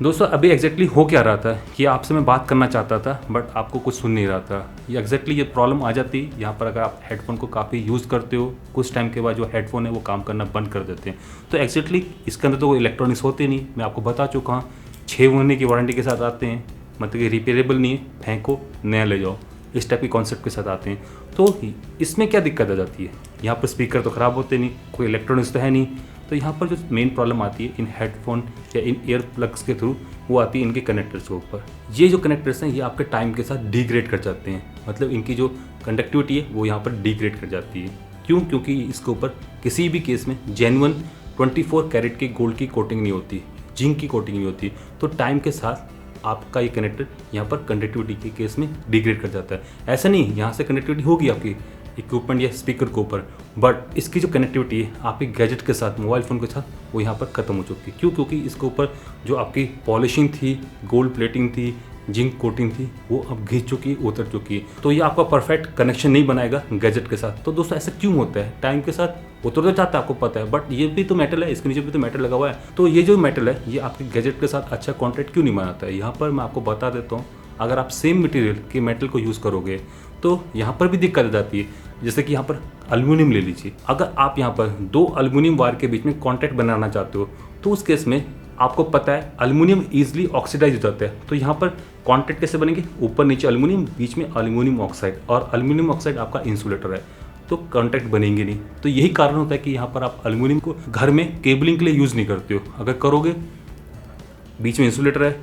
दोस्तों अभी एग्जैक्टली हो क्या रहा था कि आपसे मैं बात करना चाहता था बट आपको कुछ सुन नहीं रहा था। ये एग्जैक्टली ये प्रॉब्लम आ जाती है यहाँ पर। अगर आप हेडफोन को काफ़ी यूज़ करते हो, कुछ टाइम के बाद जो हेडफोन है वो काम करना बंद कर देते हैं। तो एग्जैक्टली इसके अंदर तो कोई इलेक्ट्रॉनिक्स होते नहीं, मैं आपको बता चुका हूँ। 6 महीने की वारंटी के साथ आते हैं, मतलब कि रिपेयरेबल नहीं है, फेंको नया ले जाओ, इस टाइप के कॉन्सेप्ट के साथ आते हैं। तो इसमें क्या दिक्कत आ जाती है, यहाँ पर स्पीकर तो ख़राब होते नहीं, कोई इलेक्ट्रॉनिक्स तो है नहीं। तो यहाँ पर जो मेन प्रॉब्लम आती है इन हेडफोन या इन ईयर प्लग्स के थ्रू, वो आती है इनके कनेक्टर्स के ऊपर। ये जो कनेक्टर्स हैं ये आपके टाइम के साथ डिग्रेड कर जाते हैं, मतलब इनकी जो कंडक्टिविटी है वो यहाँ पर डिग्रेड कर जाती है। क्यों? क्योंकि इसके ऊपर किसी भी केस में जेन्युइन 24 कैरेट की गोल्ड की कोटिंग नहीं होती, जिंक की कोटिंग नहीं होती। तो टाइम के साथ आपका ये कनेक्टर यहाँ पर कंडक्टिविटी के केस में डिग्रेड कर जाता है। ऐसा नहीं यहाँ से कनेक्टिविटी होगी आपकी इक्विपमेंट या स्पीकर के ऊपर, बट इसकी जो कनेक्टिविटी है आपके गैजेट के साथ, मोबाइल फ़ोन के साथ, वो यहाँ पर ख़त्म हो चुकी है। क्यों? क्योंकि इसके ऊपर जो आपकी पॉलिशिंग थी, गोल्ड प्लेटिंग थी, जिंक कोटिंग थी, वो अब घिस चुकी है, उतर चुकी है। तो ये आपका परफेक्ट कनेक्शन नहीं बनाएगा गैजेट के साथ। तो दोस्तों ऐसा क्यों होता है? टाइम के साथ उतर तो जाता है, आपको पता है, बट ये भी तो मेटल है, इसके नीचे भी तो मेटल लगा हुआ है। तो ये जो मेटल है ये आपके गैजेट के साथ अच्छा कॉन्टैक्ट क्यों नहीं बनाता है? यहाँ पर मैं आपको बता देता हूँ। अगर आप सेम मटेरियल के मेटल को यूज़ करोगे तो यहाँ पर भी दिक्कत आ जाती है। जैसे कि यहाँ पर एल्युमिनियम ले लीजिए, अगर आप यहाँ पर 2 एल्युमिनियम वायर के बीच में कॉन्टैक्ट बनाना चाहते हो तो उस केस में आपको पता है एल्युमिनियम ईजिली ऑक्सीडाइज हो जाता है। तो यहाँ पर कॉन्टैक्ट कैसे बनेंगे? ऊपर नीचे एल्युमिनियम, बीच में एल्युमिनियम ऑक्साइड, और एल्युमिनियम ऑक्साइड आपका इंसुलेटर है, तो कॉन्टैक्ट बनेंगे नहीं। तो यही कारण होता है कि यहाँ पर आप एल्युमिनियम को घर में केबलिंग के लिए यूज़ नहीं करते हो। अगर करोगे, बीच में इंसुलेटर है,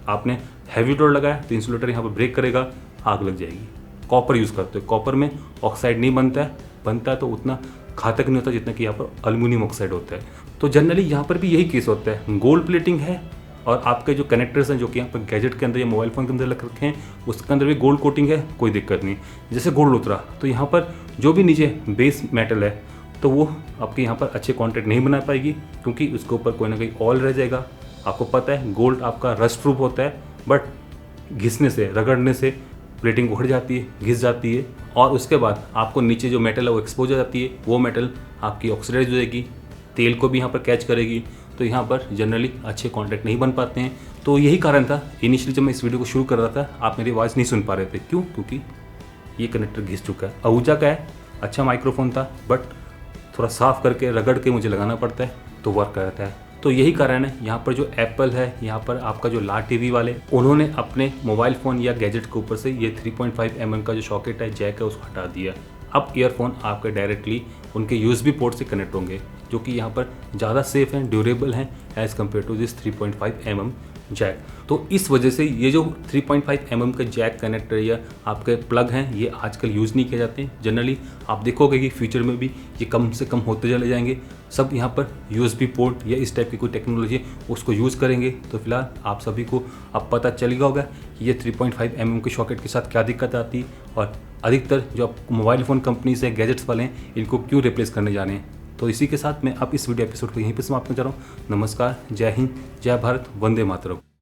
आपने हैवी लोड लगाया तो इंसुलेटर यहाँ पर ब्रेक करेगा, आग लग जाएगी। कॉपर यूज़ करते हो, कॉपर में ऑक्साइड नहीं बनता है तो उतना घातक नहीं होता जितना कि यहाँ पर एल्युमिनियम ऑक्साइड होता है। तो जनरली यहाँ पर भी यही केस होता है। गोल्ड प्लेटिंग है और आपके जो कनेक्टर्स हैं जो कि यहाँ पर गैजेट के अंदर या मोबाइल फ़ोन के अंदर लग रखे हैं, उसके अंदर भी गोल्ड कोटिंग है, कोई दिक्कत नहीं। जैसे गोल्ड उतरा तो यहाँ पर जो भी नीचे बेस मेटल है तो वो आपके यहाँ पर अच्छे कॉन्टैक्ट नहीं बना पाएगी, क्योंकि उसके ऊपर कोई ना कोई ऑयल रह जाएगा। आपको पता है गोल्ड आपका रस्ट प्रूफ होता है, बट घिसने से, रगड़ने से प्लेटिंग उखड़ जाती है, घिस जाती है, और उसके बाद आपको नीचे जो मेटल है वो एक्सपोज हो जाती है। वो मेटल आपकी ऑक्सीडाइज हो जाएगी, तेल को भी यहाँ पर कैच करेगी। तो यहाँ पर जनरली अच्छे कॉन्टैक्ट नहीं बन पाते हैं। तो यही कारण था इनिशियली जब मैं इस वीडियो को शुरू कर रहा था आप मेरी आवाज़ नहीं सुन पा रहे थे। क्यों? क्योंकि ये कनेक्टर घिस चुका है। आहूजा का है, अच्छा माइक्रोफोन था, बट थोड़ा साफ़ करके रगड़ के मुझे लगाना पड़ता है तो वर्क करता है। तो यही कारण है। यहाँ पर जो एप्पल है, यहाँ पर आपका जो ला टीवी वाले, उन्होंने अपने मोबाइल फ़ोन या गैजेट के ऊपर से ये 3.5 mm का जो सॉकेट है, जैक है, उसको हटा दिया। अब ईयरफोन आपके डायरेक्टली उनके यूएसबी पोर्ट से कनेक्ट होंगे, जो कि यहाँ पर ज़्यादा सेफ हैं, ड्यूरेबल हैं as compare to this 3.5 mm jack. तो इस वजह से ये जो 3.5 mm का जैक कनेक्टर या आपके प्लग हैं ये आजकल यूज़ नहीं किए जाते हैं। जनरली आप देखोगे कि फ्यूचर में भी ये कम से कम होते चले जाएंगे। सब यहाँ पर यूएसबी पोर्ट या इस टाइप की कोई टेक्नोलॉजी उसको यूज़ करेंगे। तो फिलहाल आप सभी को अब पता चल गया होगा कि ये 3.5 mm के सॉकेट के साथ क्या दिक्कत आती है, और अधिकतर जो आप मोबाइल फ़ोन कंपनीज है, गैजेट्स वाले हैं, इनको क्यों रिप्लेस करने जा रहे हैं। तो इसी के साथ मैं अब इस वीडियो एपिसोड को यहीं पर समाप्त करना चाह रहा हूँ। नमस्कार, जय हिंद, जय भारत, वंदे मातरम।